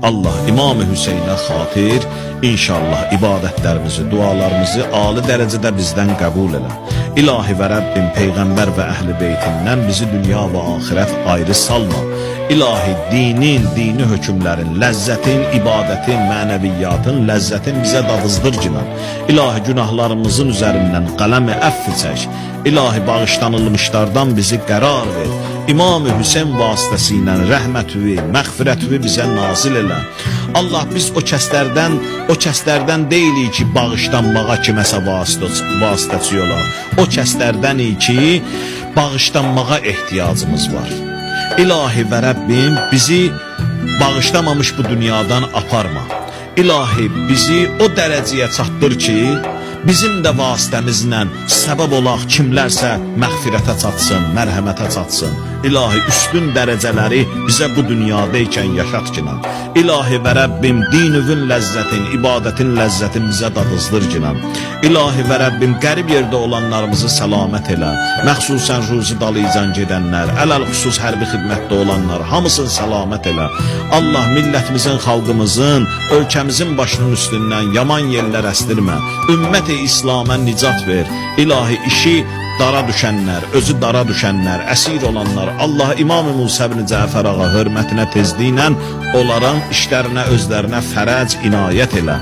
Allah İmam-ı Hüseynə xatir inşallah ibadətlərimizi, dualarımızı ali dərəcədə bizdən qəbul elə. İlahi və Rəbbim Peyğəmbər və Əhl-i Beytindən bizi dünya və axirət ayrı salma. İlahi dinin, dini hökümlərin, ləzzətin, ibadətin, mənəviyyatın, ləzzətin bizə dadızdır cinan. İlahi günahlarımızın üzərindən qələmi əffi çək. İlahi bağışlanılmışlardan bizi qərar ver. İmam-ı Hüseyn vasitəsilə rəhmətüvi, məğfirətüvi bizə nazil elə. Allah biz o kəslərdən deyilik ki, bağışlanmağa kiməsə vasitəçi olaq. O kəslərdənik ki, bağışlanmağa ehtiyacımız var. İlahi və Rəbbim bizi bağışlamamış bu dünyadan aparma. İlahi bizi o dərəcəyə çatdır ki, bizim də vasitəmizlə səbəb olaq kimlərsə məğfirətə çatsın, mərhəmətə çatsın. İlahi üstün dərəcələri bizə bu dünyadaykən yaşat kinan. İlahi və Rəbbim dinüvün ləzzətin, ibadətin ləzzətin bizə dadızdır kinan. İlahi və Rəbbim qərib yerdə olanlarımızı səlamət elə. Məxsusən ruzi dalıcan gedənlər, ələl-xüsus hərbi xidmətdə olanlar, hamısını səlamət elə. Allah millətimizin, xalqımızın, ölkəmizin başının üstündən yaman yerlər əsdirmə. Ümmət-i İslam'a nicat ver. İlahi işi dara düşənlər, özü dara düşənlər, əsir olanlar, Allah İmam-ı Musa ibn Cəfər ağa hörmətinə tezliklə onların işlərinə, özlərinə fərəc inayət elə.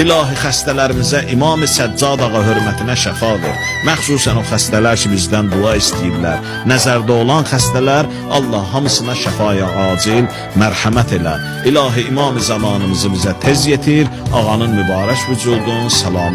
İlahi xəstələrimizə İmam-ı Səccad ağa hörmətinə şəfa ver. Məxsusən o xəstələr ki, bizdən dua istəyirlər. Nəzərdə olan xəstələr, Allah hamısına şəfaya acil, mərhəmət elə. İlahi İmam-ı zamanımızı bizə tez yetir, ağanın mübarək vücudun, salam.